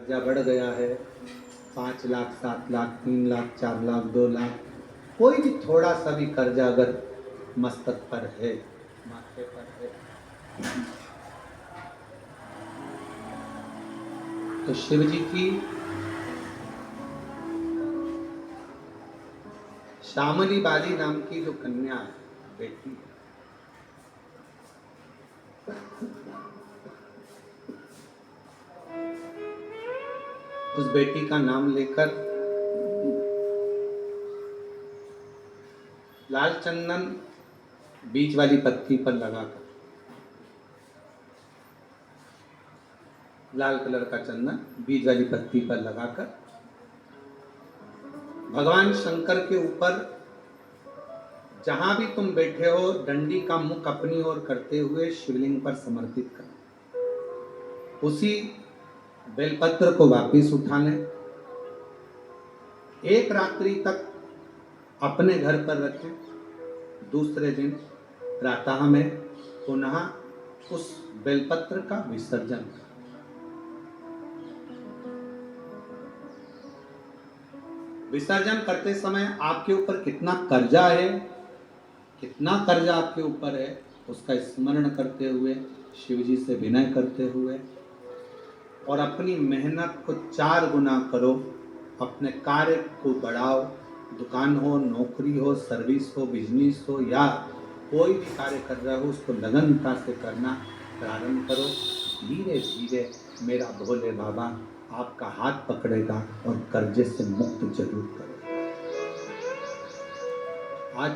कर्जा बढ़ गया है, 5 लाख, 7 लाख, 3 लाख, 4 लाख, 2 लाख, कोई भी थोड़ा सा भी कर्जा अगर मस्तक पर है, माथे पर है, तो शिव जी की श्यामली बाली नाम की जो कन्या है, बेटी है, उस बेटी का नाम लेकर लाल चंदन बीच वाली पत्ती पर लगाकर, लाल कलर का चंदन बीज वाली पत्ती पर लगाकर भगवान शंकर के ऊपर जहां भी तुम बैठे हो डंडी का मुख अपनी ओर करते हुए शिवलिंग पर समर्पित करो। उसी बेलपत्र को वापिस उठा लें, एक रात्रि तक अपने घर पर रखें, दूसरे दिन प्रातः में पुनः उस बेलपत्र का विसर्जन करें। विसर्जन करते समय आपके ऊपर कितना कर्जा है, कितना कर्जा आपके ऊपर है, उसका स्मरण करते हुए, शिव जी से विनय करते हुए, और अपनी मेहनत को 4 गुना करो, अपने कार्य को बढ़ाओ। दुकान हो, नौकरी हो, सर्विस हो, बिजनेस हो, या कोई भी कार्य कर रहे हो, उसको लगनता से करना प्रारंभ करो। धीरे धीरे मेरा भोले बाबा आपका हाथ पकड़ेगा और कर्जे से मुक्त जरूर करेगा। आज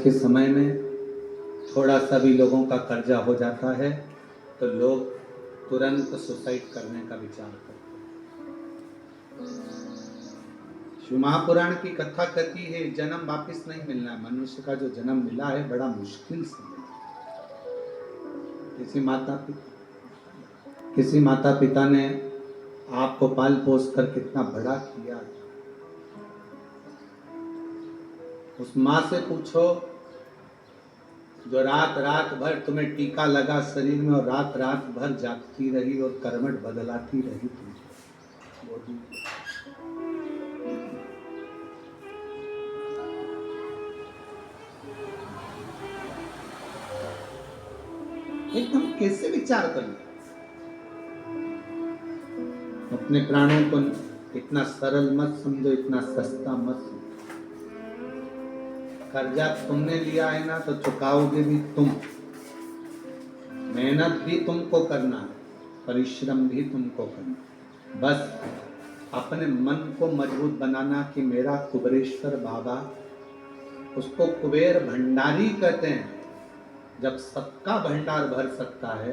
के समय में थोड़ा सा भी लोगों का कर्जा हो जाता है तो लोग तुरंत सुसाइड करने का विचार करते हैं। शिव महापुराण की कथा कहती है जन्म वापिस नहीं मिलना है। मनुष्य का जो जन्म मिला है बड़ा मुश्किल से मिला। किसी माता पिता ने आपको पाल पोस कर कितना बड़ा किया, उस माँ से पूछो जो रात रात भर तुम्हें टीका लगा शरीर में और रात रात भर जागती रही और करवट बदलाती रही एकदम कैसे विचार कर लिया। अपने प्राणों को इतना सरल मत समझो, इतना सस्ता मत समझो। कर्जा तुमने लिया है ना तो चुकाओगे भी तुम, मेहनत भी तुमको करना है, परिश्रम भी तुमको करना। बस अपने मन को मजबूत बनाना कि मेरा कुबेरेश्वर बाबा, उसको कुबेर भंडारी कहते हैं। जब सबका भंडार भर सकता है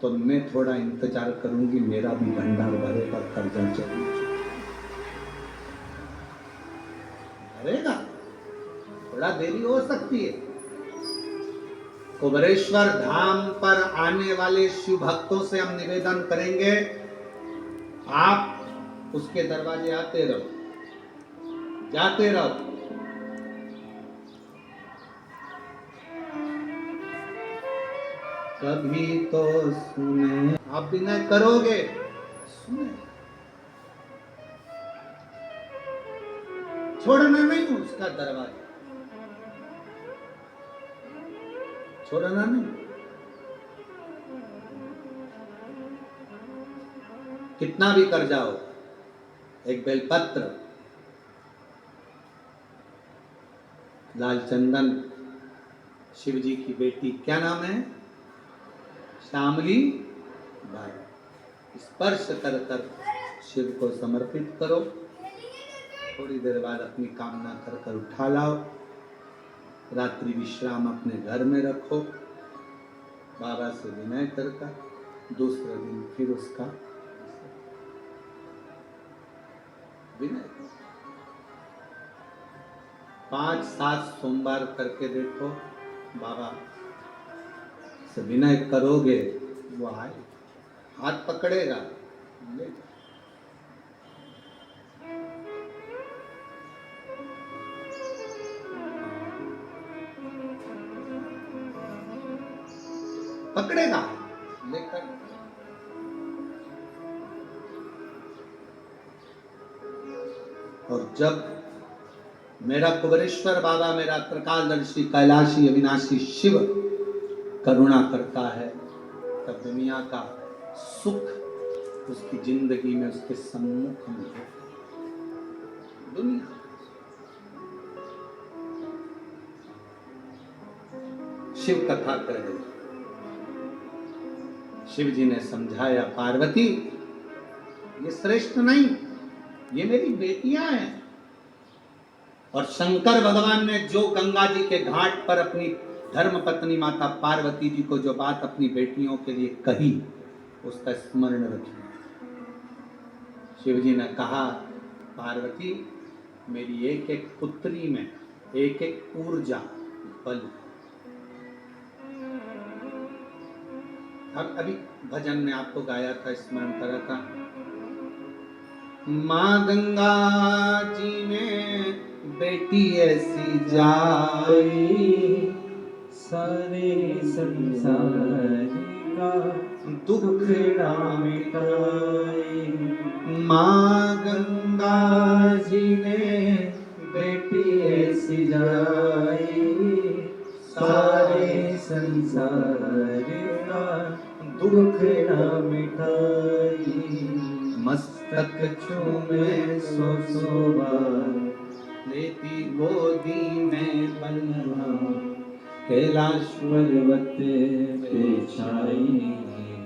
तो मैं थोड़ा इंतजार करूंगी, मेरा भी भंडार भरेगा, कर्जा भरेगा, थोड़ा देरी हो सकती है। कुबेरेश्वर धाम पर आने वाले शिव भक्तों से हम निवेदन करेंगे, आप उसके दरवाजे आते रहो, जाते रहो। कभी तो सुने, आप विनय करोगे, सुने, छोड़ना नहीं उसका दरवाजा, छोड़ना नहीं। कितना भी कर्जा हो, एक बेलपत्र, लाल चंदन, शिव जी की बेटी, क्या नाम है, श्यामली बाई, स्पर्श कर कर शिव को समर्पित करो। थोड़ी देर बाद अपनी कामना कर कर उठा लाओ। रात्रि विश्राम अपने घर में रखो, बाबा से विनय कर कर दूसरे दिन फिर उसका विनय। 5-7 सोमवार करके देखो, बाबा से विनय करोगे, वो आए, हाथ पकड़ेगा, ले जाओ। पकड़ेगा लेकर। और जब मेरा कुबेरेश्वर बाबा, मेरा त्रिकालदर्शी कैलाशी अविनाशी शिव करुणा करता है, तब दुनिया का सुख उसकी जिंदगी में, उसके सम्मुख में है। दुनिया शिव कथा कर रही। शिव जी ने समझाया, पार्वती ये श्रेष्ठ नहीं, ये मेरी बेटियां हैं। और शंकर भगवान ने जो गंगा जी के घाट पर अपनी धर्म पत्नी माता पार्वती जी को जो बात अपनी बेटियों के लिए कही, उसका स्मरण रखिए। शिव जी ने कहा, पार्वती मेरी एक एक पुत्री में एक एक ऊर्जा बल। अब अभी भजन में आपको गाया था, स्मरण करा था, माँ गंगा जी में बेटी ऐसी जाई, सारे संसार का दुख ना मिटाई। माँ गंगा जी ने बेटी ऐसी जाई, सारे संसार का दुख ना मिटाई। मस्तक छूमे सो बार लेती गोदी में बलवा, कैलाश पर्वत पे छाई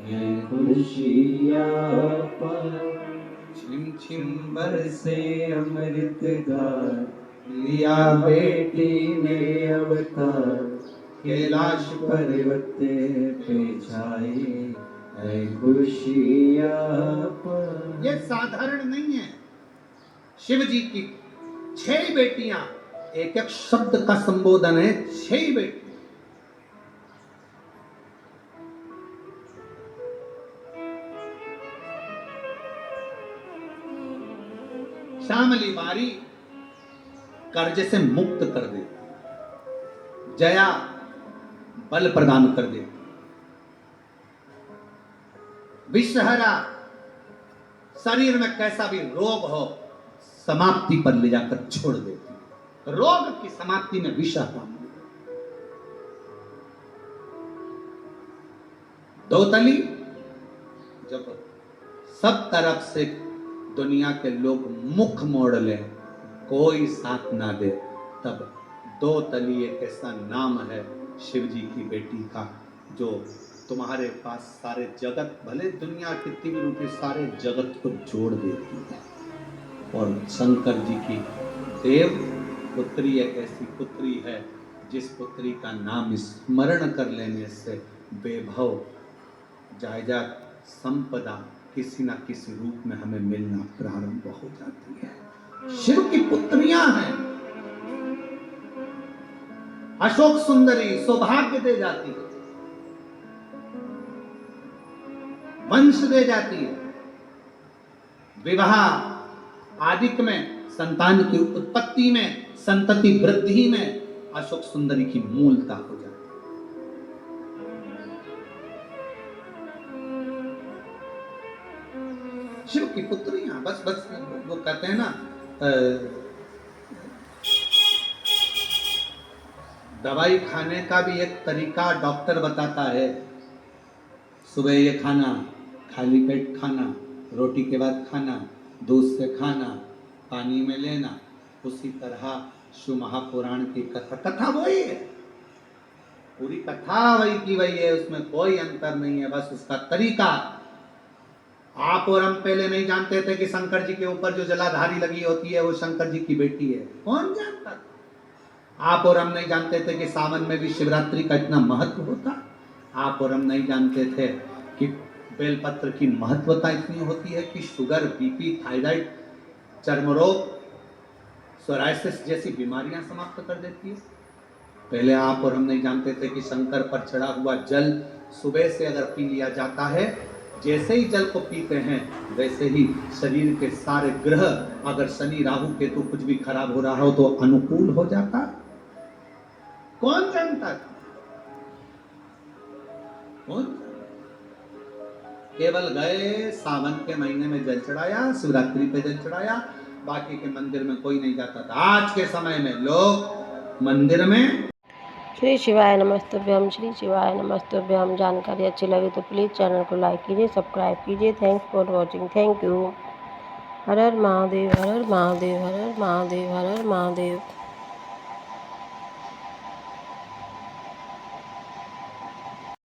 है खुशियाँ पर। छिम छिम बरसे अमृत धार, लिया बेटी ने अवतार। कैलाश पर्वत पे छाई है खुशियाँ पर। ये साधारण नहीं है। शिव जी की 6 बेटियां, एक एक शब्द का संबोधन है, 6 बेटी। श्यामली बारी कर्ज से मुक्त कर देती, जया बल प्रदान कर देती, विषहरा शरीर में कैसा भी रोग हो समाप्ति पर ले जाकर छोड़ देती। रोग की समाप्ति में विषहरा। दोतली जब सब तरफ से दुनिया के लोग मुख मोड़ लें, कोई साथ ना दे, तब दो तली एक ऐसा नाम है शिव जी की बेटी का, जो तुम्हारे पास सारे जगत, भले दुनिया कितनी भी रूपी, सारे जगत को जोड़ देती है। और शंकर जी की देव पुत्री एक ऐसी पुत्री है जिस पुत्री का नाम स्मरण कर लेने से वैभव, जायदाद, संपदा किसी न किसी रूप में हमें मिलना प्रारंभ हो जाती है। शिव की पुत्रियां हैं, अशोक सुंदरी सौभाग्य दे जाती है, वंश दे जाती है, विवाह आदिक में, संतान की उत्पत्ति में, संतति वृद्धि में अशोक सुंदरी की मूलता हो जाती है। शिव की पुत्रियां, बस वो कहते हैं ना, दवाई खाने का भी एक तरीका डॉक्टर बताता है। सुबह ये खाना, खाली पेट खाना, रोटी के बाद खाना, दूध से खाना, पानी में लेना। उसी तरह शिव महापुराण की कथा वही है, पूरी कथा वही की वही है, उसमें कोई अंतर नहीं है, बस उसका तरीका। आप और हम पहले नहीं जानते थे कि शंकर जी के ऊपर जो जलाधारी लगी होती है वो शंकर जी की बेटी है, कौन जानता था? आप और हम नहीं जानते थे कि सावन में भी शिवरात्रि का इतना महत्व होता। आप और हम नहीं जानते थे कि बेलपत्र की महत्वता इतनी होती है कि शुगर, बीपी, थायराइड, चर्म रोग, सोराइसिस जैसी बीमारियां समाप्त कर देती है। पहले आप और हम नहीं जानते थे कि शंकर पर चढ़ा हुआ जल सुबह से अगर पी लिया जाता है, जैसे ही जल को पीते हैं वैसे ही शरीर के सारे ग्रह, अगर शनि राहु केतु कुछ भी खराब हो रहा हो तो अनुकूल हो जाता। कौन जानता था? पहुंच जाएंगे। केवल गए, सावन के महीने में जल चढ़ाया, शिवरात्रि पे जल चढ़ाया, बाकी के मंदिर में कोई नहीं जाता था। आज के समय में लोग मंदिर में। श्री शिवाय नमस्तुभ्यम, श्री शिवाय नमस्तुभ्यम। जानकारी अच्छी लगी तो प्लीज़ चैनल को लाइक कीजिए, सब्सक्राइब कीजिए। Thanks for watching. Thank you. Her her Mahadev, her her Mahadev, her her Mahadev, her her Mahadev.